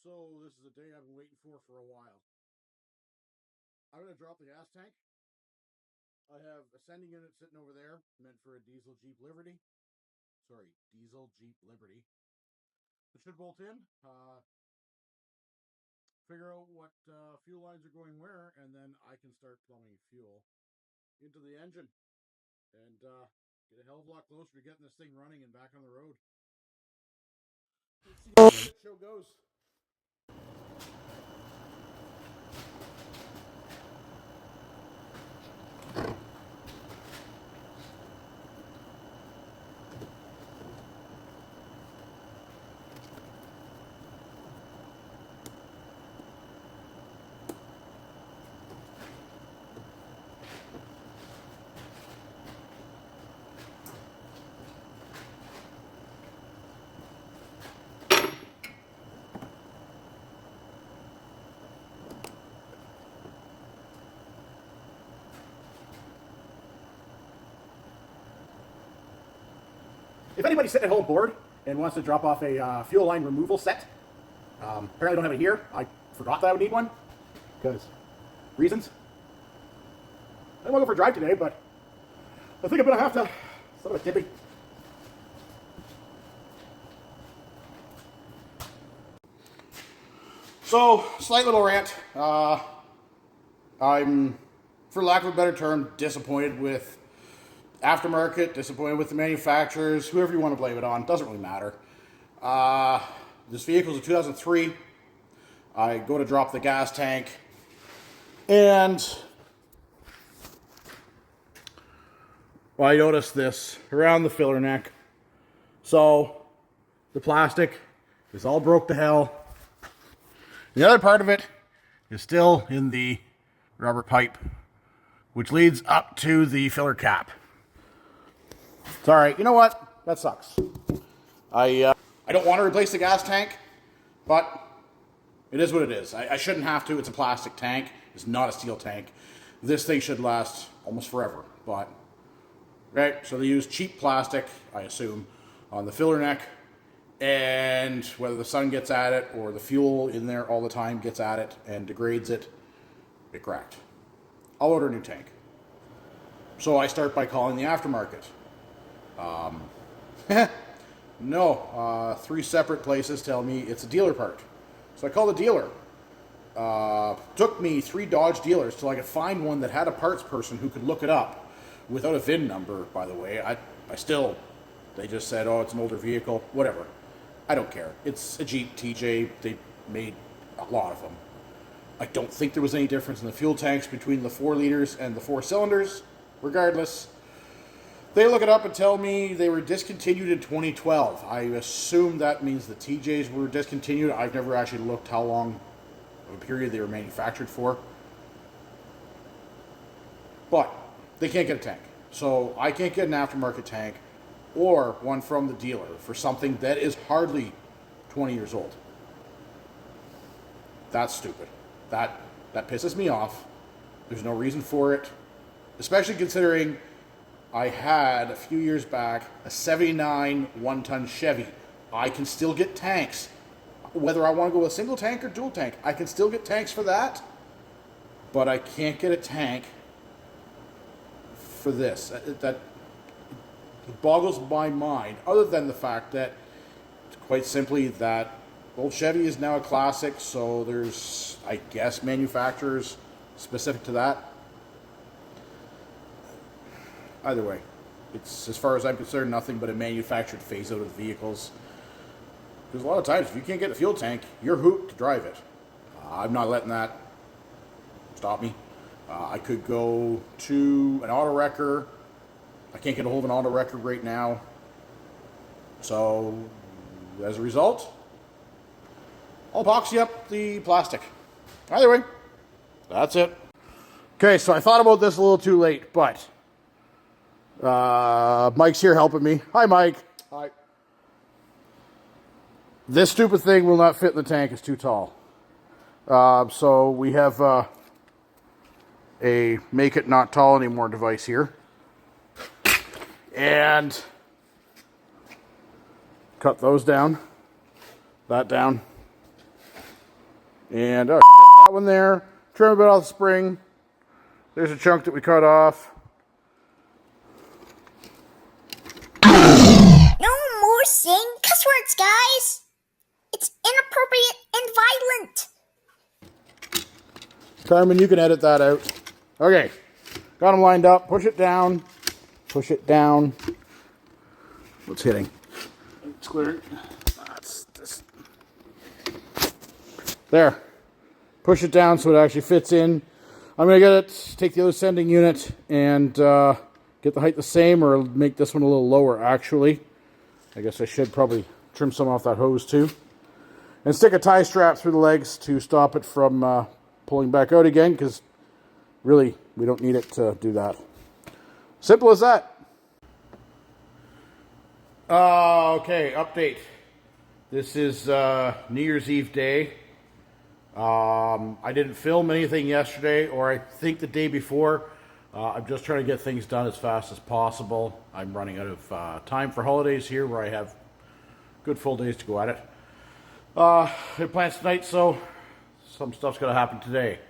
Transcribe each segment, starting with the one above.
So this is a day I've been waiting for a while. I'm going to drop the gas tank. I have a sending unit sitting over there, meant for a diesel Jeep Liberty. Diesel Jeep Liberty. It should bolt in, figure out what fuel lines are going where, and then I can start plumbing fuel into the engine and get a hell of a lot closer to getting this thing running and back on the road. Let's see how the show goes. If anybody's sitting at home bored and wants to drop off a fuel line removal set, apparently I don't have it here. I forgot that I would need one because reasons. I don't want to go for a drive today, but I think I'm going to have to. Son of a tippy. So, slight little rant. I'm, for lack of a better term, disappointed with aftermarket, disappointed with the manufacturers, whoever you want to blame it on, doesn't really matter. This vehicle's a 2003. I go to drop the gas tank, and I noticed this around the filler neck. So, the plastic is all broke to hell. The other part of it is still in the rubber pipe, which leads up to the filler cap. It's all right. You know what? That sucks. I don't want to replace the gas tank, but it is what it is. I shouldn't have to. It's a plastic tank. It's not a steel tank. This thing should last almost forever. But, right, so they use cheap plastic, I assume, on the filler neck. And whether the sun gets at it or the fuel in there all the time gets at it and degrades it, it cracked. I'll order a new tank. So I start by calling the aftermarket. No, 3 separate places tell me it's a dealer part. So I call the dealer. Took me 3 Dodge dealers till I could find one that had a parts person who could look it up without a VIN number, by the way. They just said, oh, it's an older vehicle, whatever. I don't care. It's a Jeep TJ. They made a lot of them. I don't think there was any difference in the fuel tanks between the 4 liters and the 4 cylinders. Regardless, they look it up and tell me they were discontinued in 2012. I assume that means the TJs were discontinued. I've never actually looked how long of a period they were manufactured for. But they can't get a tank. So I can't get an aftermarket tank or one from the dealer for something that is hardly 20 years old. That's stupid. That pisses me off. There's no reason for it, especially considering I had a few years back a 79 1-ton Chevy. I can still get tanks. Whether I want to go with a single tank or dual tank, I can still get tanks for that, but I can't get a tank for this. That it boggles my mind, other than the fact that, quite simply, that old Chevy is now a classic, so there's, I guess, manufacturers specific to that. Either way, it's, as far as I'm concerned, nothing but a manufactured phase out of the vehicles. Because a lot of times, if you can't get a fuel tank, you're hooked to drive it. I'm not letting that stop me. I could go to an auto wrecker. I can't get a hold of an auto wrecker right now. So, as a result, I'll epoxy up the plastic. Either way, that's it. Okay, so I thought about this a little too late, but Mike's here helping me. Hi, Mike. Hi. This stupid thing will not fit in the tank. It's too tall. So we have a make it not tall anymore device here. And cut those down. That down. And oh, shit, that one there. Trim a bit off the spring. There's a chunk that we cut off. No more saying cuss words, guys. It's inappropriate and violent. Carmen, you can edit that out. Okay. Got them lined up. Push it down. Push it down. What's hitting? It's clearing. That's this. There. Push it down so it actually fits in. I'm going to get it, take the other sending unit and get the height the same, or make this one a little lower actually. I guess I should probably trim some off that hose too. And stick a tie strap through the legs to stop it from pulling back out again, because really we don't need it to do that. Simple as that. Okay, update. This is New Year's Eve day. I didn't film anything yesterday, or I think the day before. I'm just trying to get things done as fast as possible. I'm running out of time for holidays here, where I have good full days to go at it. I have plans tonight, so some stuff's going to happen today.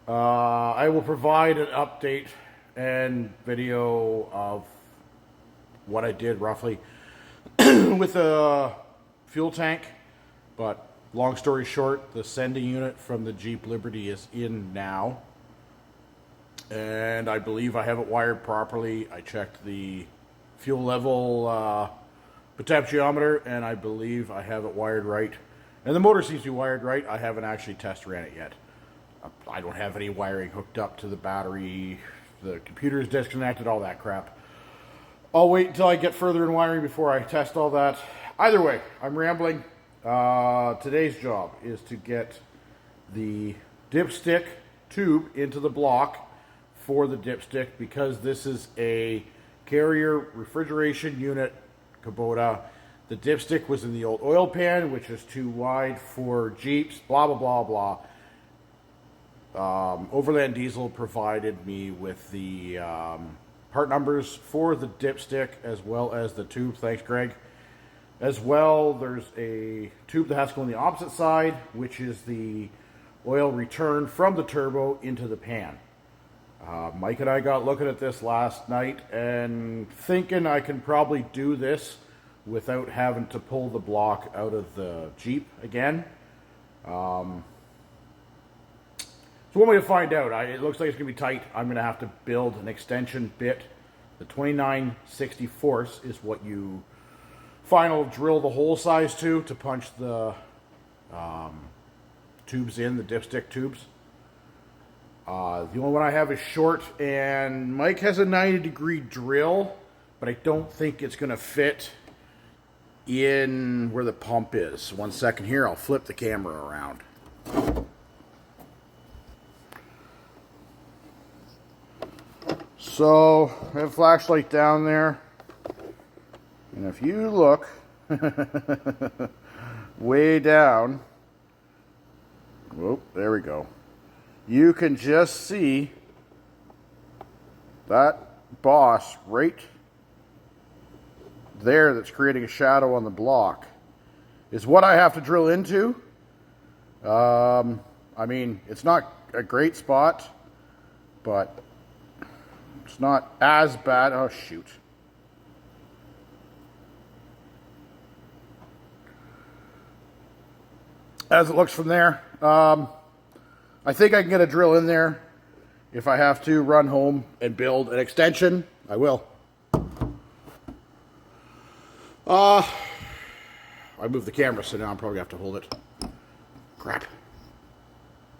I will provide an update and video of what I did roughly with a fuel tank, but long story short, the sending unit from the Jeep Liberty is in now, and I believe I have it wired properly. I checked the fuel level potentiometer, and I believe I have it wired right, and the motor seems to be wired right. I haven't actually test ran it yet. I don't have any wiring hooked up to the battery. The computer is disconnected, all that crap. I'll wait until I get further in wiring before I test all that. Either way, I'm rambling. Today's job is to get the dipstick tube into the block for the dipstick, because this is a carrier refrigeration unit Kubota. The dipstick was in the old oil pan, which is too wide for Jeeps, blah, blah, blah, blah. Overland Diesel provided me with the part numbers for the dipstick as well as the tube. Thanks, Greg. As well, there's a tube that has to go on the opposite side, which is the oil return from the turbo into the pan. Mike and I got looking at this last night and thinking I can probably do this without having to pull the block out of the Jeep again. So one way to find out, it looks like it's going to be tight. I'm going to have to build an extension bit. The 29/64 is what you final drill the hole size to punch the tubes in, the dipstick tubes. The only one I have is short, and Mike has a 90-degree drill, but I don't think it's going to fit in where the pump is. 1 second here, I'll flip the camera around. So, I have a flashlight down there, and if you look way down, whoop, there we go, you can just see that boss right there that's creating a shadow on the block is what I have to drill into. I mean, it's not a great spot, but it's not as bad. Oh, shoot. As it looks from there. I think I can get a drill in there. If I have to run home and build an extension, I will. I moved the camera, so now I'm probably going to have to hold it. Crap.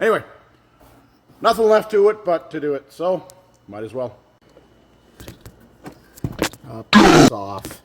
Anyway, nothing left to it but to do it, so might as well. Piss off.